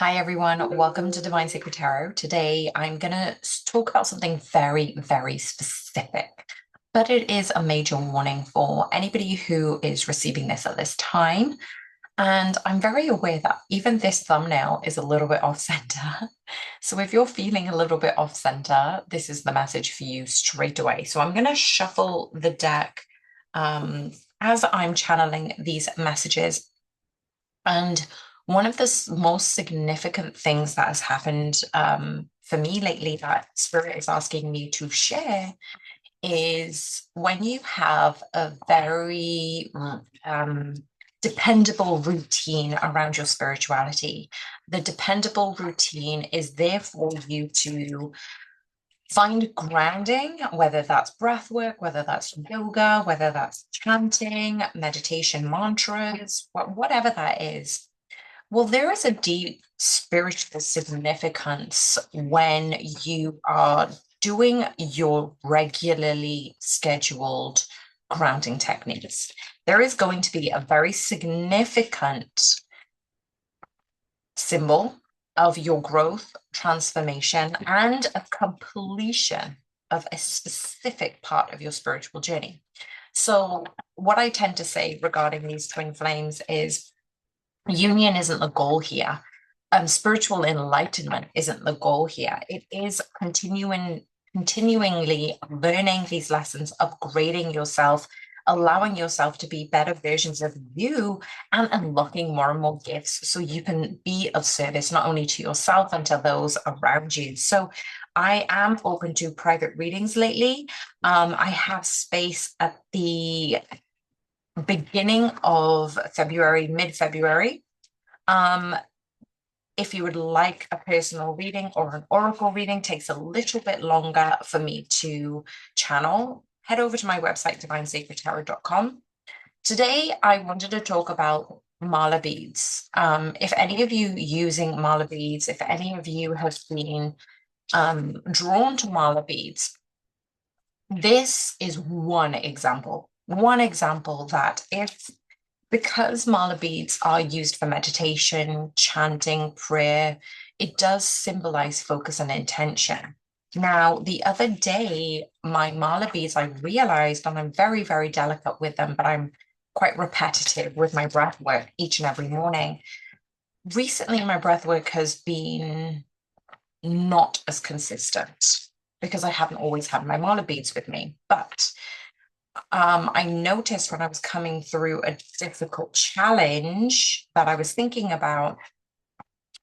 Hi everyone, welcome to Divine Sacred Tarot. Today I'm going to talk about something very, very specific, but it is a major warning for anybody who is receiving this at this time. And I'm very aware that even this thumbnail is a little bit off center. So if you're feeling a little bit off center, this is the message for you straight away. So I'm going to shuffle the deck as I'm channeling these messages. And one of the most significant things that has happened for me lately that Spirit is asking me to share is when you have a very dependable routine around your spirituality. The dependable routine is there for you to find grounding, whether that's breath work, whether that's yoga, whether that's chanting, meditation mantras, whatever that is. Well, there is a deep spiritual significance when you are doing your regularly scheduled grounding techniques. There is going to be a very significant symbol of your growth, transformation, and a completion of a specific part of your spiritual journey. So, what I tend to say regarding these twin flames is union isn't the goal here. Spiritual enlightenment isn't the goal here. It is continuingly learning these lessons, upgrading yourself, allowing yourself to be better versions of you, and unlocking more and more gifts so you can be of service not only to yourself and to those around you. So I am open to private readings lately. I have space at the beginning of February, mid-February. If you would like a personal reading or an oracle reading, takes a little bit longer for me to channel. Head over to my website, divinesacredtarot.com. Today, I wanted to talk about mala beads. If any of you using mala beads, if any of you have been drawn to mala beads, this is one example that because mala beads are used for meditation, chanting, prayer, it does symbolize focus and intention. Now, the other day, my mala beads, I realized, and I'm very, very delicate with them, but I'm quite repetitive with my breath work each and every morning. Recently, my breath work has been not as consistent because I haven't always had my mala beads with me. But I noticed when I was coming through a difficult challenge that I was thinking about,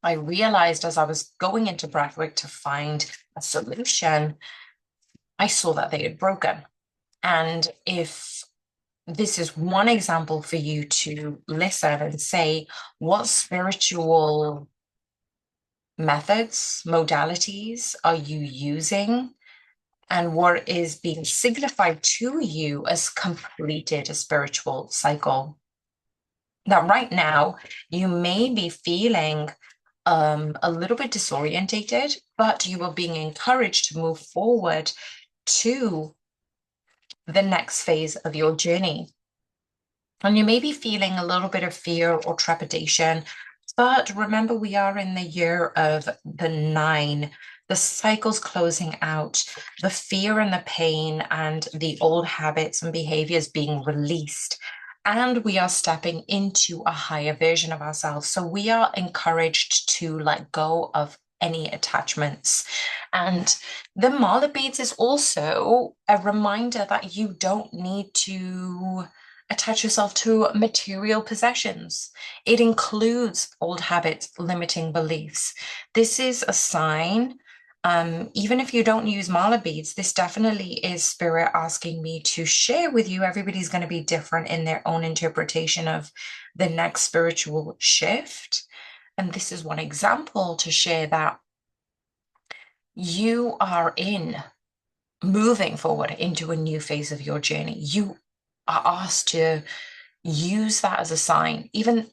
I realized as I was going into breathwork to find a solution, I saw that they had broken. And if this is one example for you to listen and say, what spiritual methods, modalities are you using? And what is being signified to you as completed a spiritual cycle? That right now you may be feeling a little bit disorientated, but you are being encouraged to move forward to the next phase of your journey. And you may be feeling a little bit of fear or trepidation, but remember, we are in the year of the 9, the cycle's closing out, the fear and the pain and the old habits and behaviors being released. And we are stepping into a higher version of ourselves. So we are encouraged to let go of any attachments. And the mala beads is also a reminder that you don't need to attach yourself to material possessions. It includes old habits, limiting beliefs. This is a sign, even if you don't use mala beads, this definitely is spirit asking me to share with you. Everybody's going to be different in their own interpretation of the next spiritual shift. And this is one example to share that you are moving forward into a new phase of your journey. You are asked to use that as a sign. Even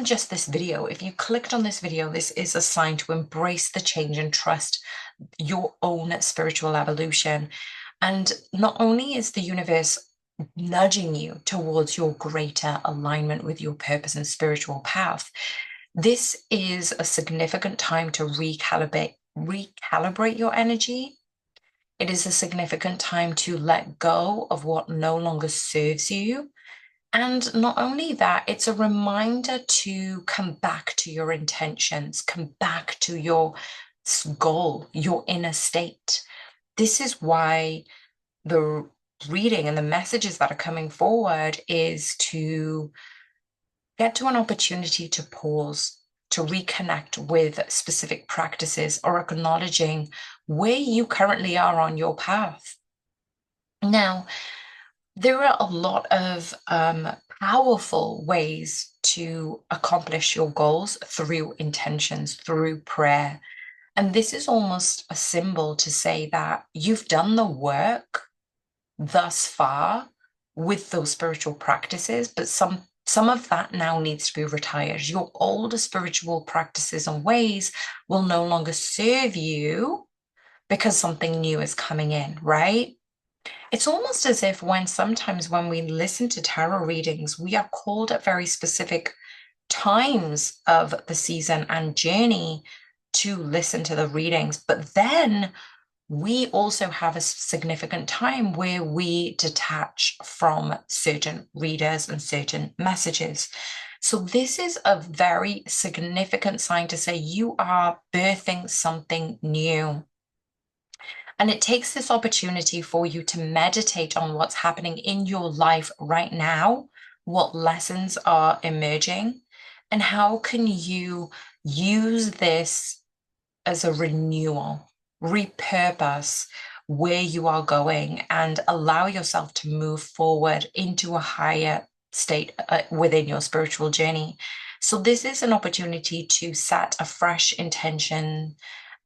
just this video, if you clicked on this video, this is a sign to embrace the change and trust your own spiritual evolution. And not only is the universe nudging you towards your greater alignment with your purpose and spiritual path, This is a significant time to recalibrate your energy. It is a significant time to let go of what no longer serves you. And not only that, it's a reminder to come back to your intentions, come back to your goal, your inner state. This is why the reading and the messages that are coming forward is to get to an opportunity to pause, to reconnect with specific practices or acknowledging where you currently are on your path. Now, there are a lot of powerful ways to accomplish your goals through intentions, through prayer. And this is almost a symbol to say that you've done the work thus far with those spiritual practices, but some of that now needs to be retired. Your older spiritual practices and ways will no longer serve you because something new is coming in, right? It's almost as if sometimes when we listen to tarot readings, we are called at very specific times of the season and journey to listen to the readings. But then we also have a significant time where we detach from certain readers and certain messages. So this is a very significant sign to say you are birthing something new. And it takes this opportunity for you to meditate on what's happening in your life right now, what lessons are emerging, and how can you use this as a renewal, repurpose where you are going, and allow yourself to move forward into a higher state within your spiritual journey. So this is an opportunity to set a fresh intention,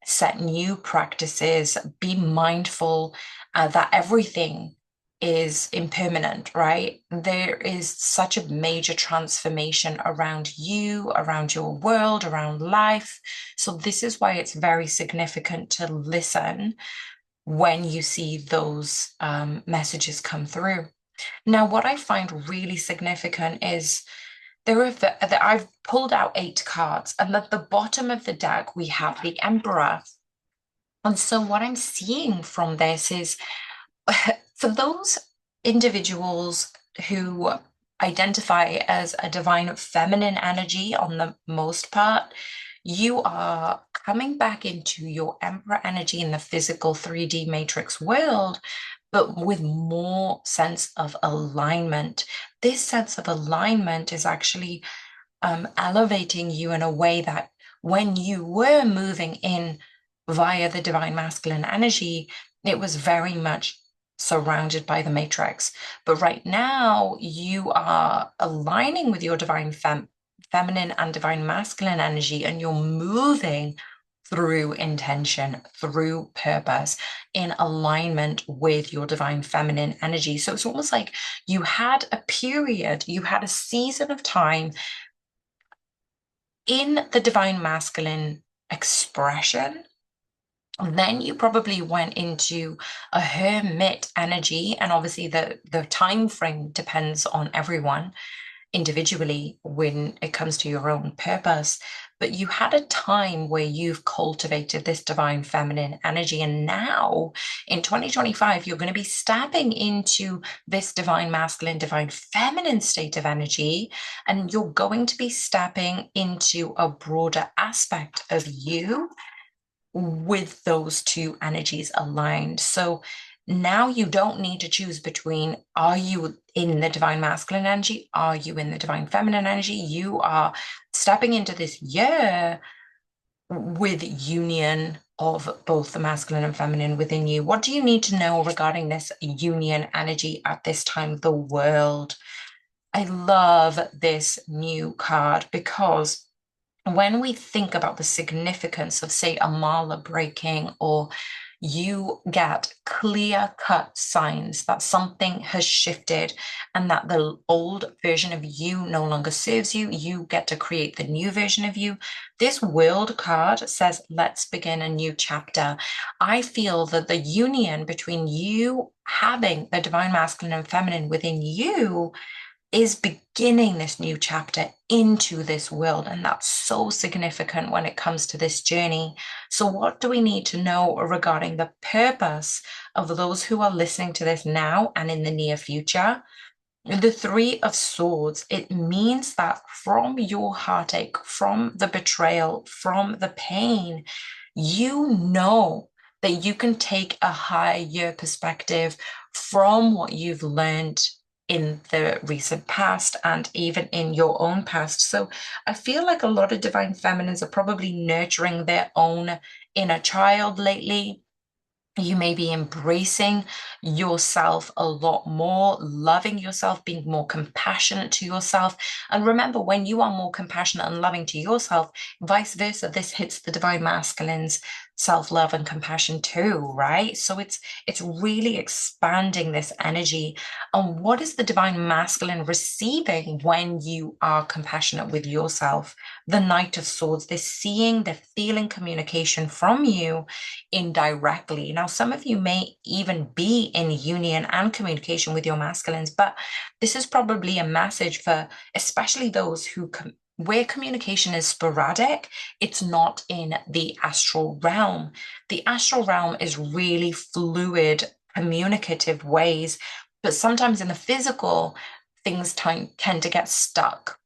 set new practices, be mindful that everything is impermanent, right? There is such a major transformation around you, around your world, around life. So this is why it's very significant to listen when you see those messages come through. Now, what I find really significant is I've pulled out 8 cards, and at the bottom of the deck, we have the Emperor. And so what I'm seeing from this is for those individuals who identify as a divine feminine energy on the most part, you are coming back into your Emperor energy in the physical 3D matrix world, but with more sense of alignment. This sense of alignment is actually elevating you in a way that when you were moving in via the divine masculine energy, it was very much surrounded by the matrix. But right now, you are aligning with your divine feminine and divine masculine energy, and you're moving through intention, through purpose, in alignment with your divine feminine energy. So it's almost like you had a period, you had a season of time in the divine masculine expression. Then you probably went into a hermit energy, and obviously the time frame depends on everyone individually when it comes to your own purpose. But you had a time where you've cultivated this divine feminine energy, and now in 2025 you're going to be stepping into this divine masculine, divine feminine state of energy, and you're going to be stepping into a broader aspect of you with those two energies aligned. So now you don't need to choose between, are you in the divine masculine energy? Are you in the divine feminine energy? You are stepping into this year with union of both the masculine and feminine within you. What do you need to know regarding this union energy at this time of the world? I love this new card because when we think about the significance of, say, a mala breaking, or you get clear-cut signs that something has shifted and that the old version of you no longer serves you, you get to create the new version of you. This world card says, let's begin a new chapter. I feel that the union between you having the divine masculine and feminine within you is beginning this new chapter into this world. And that's so significant when it comes to this journey. So, what do we need to know regarding the purpose of those who are listening to this now and in the near future? The Three of Swords, it means that from your heartache, from the betrayal, from the pain, you know that you can take a higher perspective from what you've learned in the recent past and even in your own past. So I feel like a lot of divine feminines are probably nurturing their own inner child lately. You may be embracing yourself a lot more, loving yourself, being more compassionate to yourself. And remember, when you are more compassionate and loving to yourself, vice versa, this hits the divine masculine's self-love and compassion too, right? So it's really expanding this energy. And what is the divine masculine receiving when you are compassionate with yourself? The Knight of Swords, they're seeing, they're feeling communication from you indirectly. Now, some of you may even be in union and communication with your masculines, but this is probably a message for especially those who where communication is sporadic, it's not in the astral realm. The astral realm is really fluid, communicative ways, but sometimes in the physical, things tend to get stuck.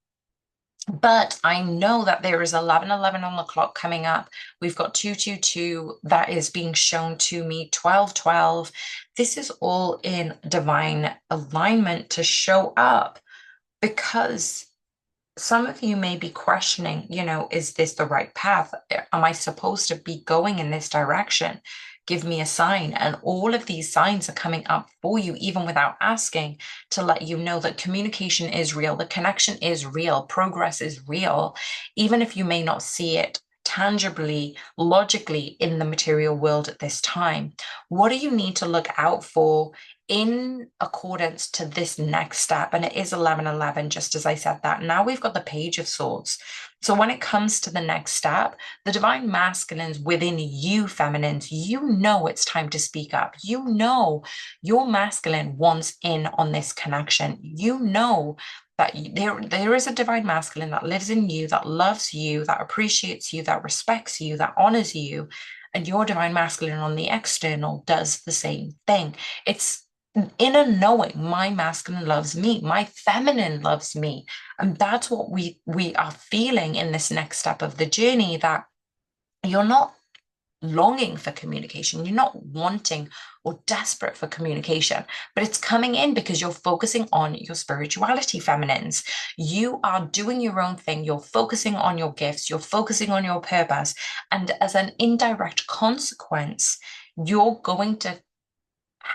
But I know that there is 11:11 on the clock coming up. We've got 222 that is being shown to me, 12:12. This is all in divine alignment to show up because some of you may be questioning, is this the right path? Am I supposed to be going in this direction? Give me a sign. And all of these signs are coming up for you, even without asking, to let you know that communication is real, the connection is real, progress is real, even if you may not see it tangibly, logically in the material world at this time. What do you need to look out for in accordance to this next step? And it is 11:11, just as I said that. Now we've got the Page of Swords. So when it comes to the next step, the divine masculines within you, feminines, you know it's time to speak up. You know your masculine wants in on this connection. You know that there is a divine masculine that lives in you, that loves you, that appreciates you, that respects you, that honors you. And your divine masculine on the external does the same thing. It's inner knowing, my masculine loves me, my feminine loves me. And that's what we are feeling in this next step of the journey, that you're not longing for communication, you're not wanting or desperate for communication, but it's coming in because you're focusing on your spirituality, feminines. You are doing your own thing, you're focusing on your gifts, you're focusing on your purpose, and as an indirect consequence, you're going to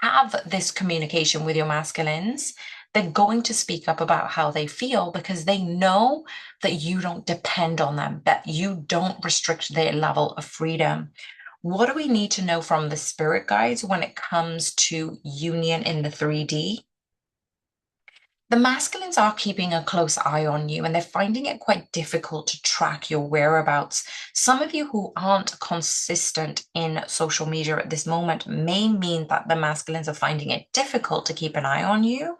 have this communication with your masculines. They're going to speak up about how they feel because they know that you don't depend on them, that you don't restrict their level of freedom. What do we need to know from the spirit guides when it comes to union in the 3D? The masculines are keeping a close eye on you and they're finding it quite difficult to track your whereabouts. Some of you who aren't consistent in social media at this moment may mean that the masculines are finding it difficult to keep an eye on you,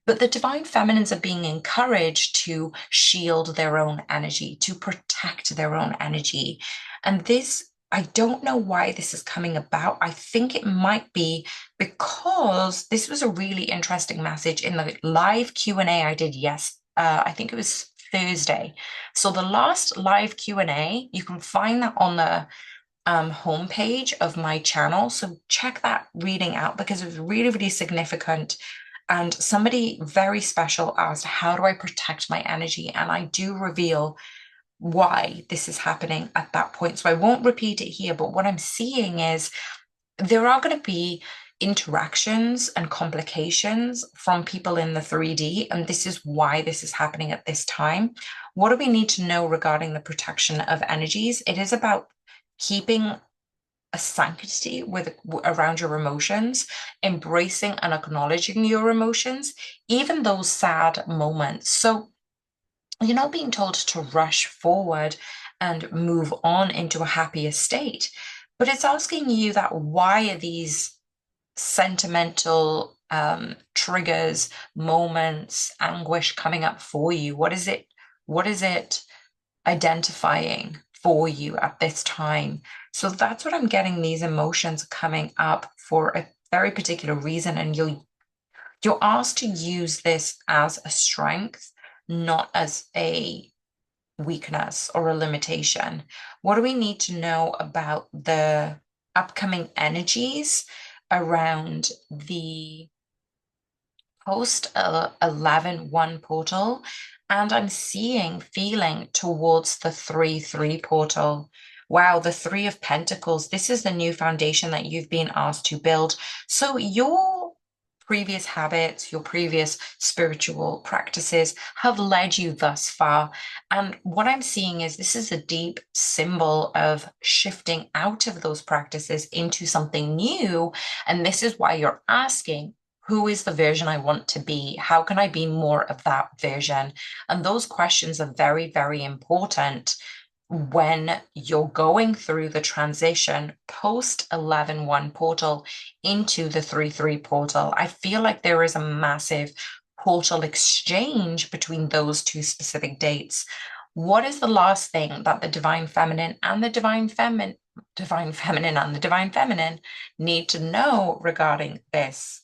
but the divine feminines are being encouraged to shield their own energy, to protect their own energy. And this, I don't know why this is coming about. I think it might be because this was a really interesting message in the live Q&A I did, I think it was Thursday. So the last live Q&A, you can find that on the homepage of my channel. So check that reading out because it was really, really significant. And somebody very special asked, how do I protect my energy? And I do reveal why this is happening at that point. So I won't repeat it here, but what I'm seeing is there are going to be interactions and complications from people in the 3D, and this is why this is happening at this time. What do we need to know regarding the protection of energies? It is about keeping a sanctity around your emotions, embracing and acknowledging your emotions, even those sad moments. So you're not being told to rush forward and move on into a happier state, but it's asking you that why are these sentimental triggers, moments, anguish coming up for you? What is it identifying for you at this time? So that's what I'm getting, these emotions coming up for a very particular reason. And you're asked to use this as a strength, not as a weakness or a limitation. What do we need to know about the upcoming energies around the post 11 portal? And I'm feeling towards the 3-3 portal. Wow, the Three of Pentacles. This is the new foundation that you've been asked to build. So your previous habits, your previous spiritual practices have led you thus far. And what I'm seeing is this is a deep symbol of shifting out of those practices into something new. And this is why you're asking, who is the version I want to be? How can I be more of that version? And those questions are very, very important when you're going through the transition post 11-1 portal into the 3-3 portal. I feel like there is a massive portal exchange between those two specific dates. What is the last thing that the divine feminine and the divine feminine and the divine feminine need to know regarding this?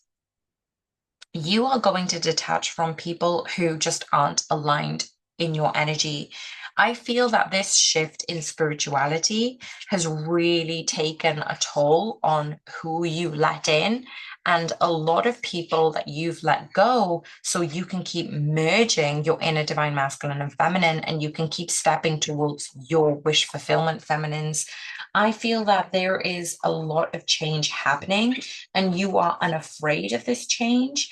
You are going to detach from people who just aren't aligned in your energy. I feel that this shift in spirituality has really taken a toll on who you let in, and a lot of people that you've let go so you can keep merging your inner divine masculine and feminine, and you can keep stepping towards your wish fulfillment feminines. I feel that there is a lot of change happening, and you are unafraid of this change.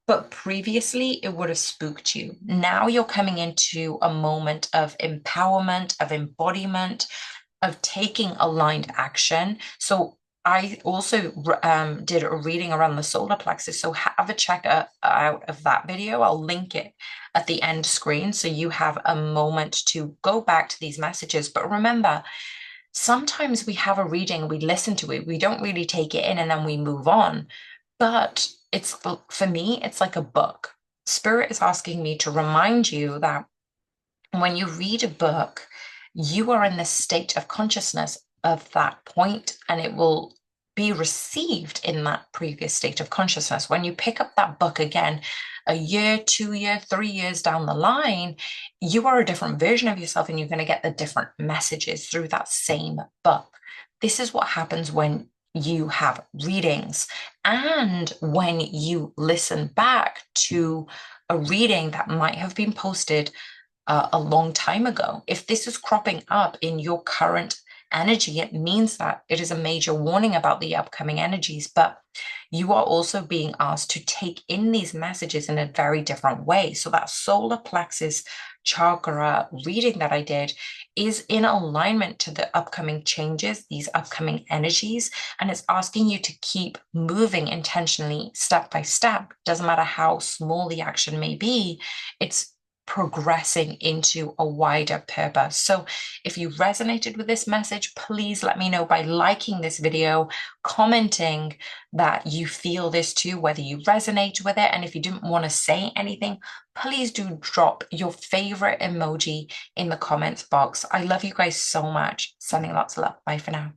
But previously, it would have spooked you. Now you're coming into a moment of empowerment, of embodiment, of taking aligned action. So I also did a reading around the solar plexus. So have a check out of that video. I'll link it at the end screen so you have a moment to go back to these messages. But remember, sometimes we have a reading, we listen to it, we don't really take it in, and then we move on. But it's, for me, it's like a book. Spirit is asking me to remind you that when you read a book, you are in the state of consciousness of that point, and it will be received in that previous state of consciousness. When you pick up that book again, a year, 2 year, 3 years down the line, you are a different version of yourself, and you're going to get the different messages through that same book. This is what happens when you have readings, and when you listen back to a reading that might have been posted a long time ago. If this is cropping up in your current energy, it means that it is a major warning about the upcoming energies. But you are also being asked to take in these messages in a very different way. So that solar plexus chakra reading that I did is in alignment to the upcoming changes, these upcoming energies, and it's asking you to keep moving intentionally, step by step. Doesn't matter how small the action may be, it's progressing into a wider purpose. So if you resonated with this message, please let me know by liking this video, commenting that you feel this too, whether you resonate with it. And if you didn't want to say anything, please do drop your favorite emoji in the comments box. I love you guys so much. Sending lots of love. Bye for now.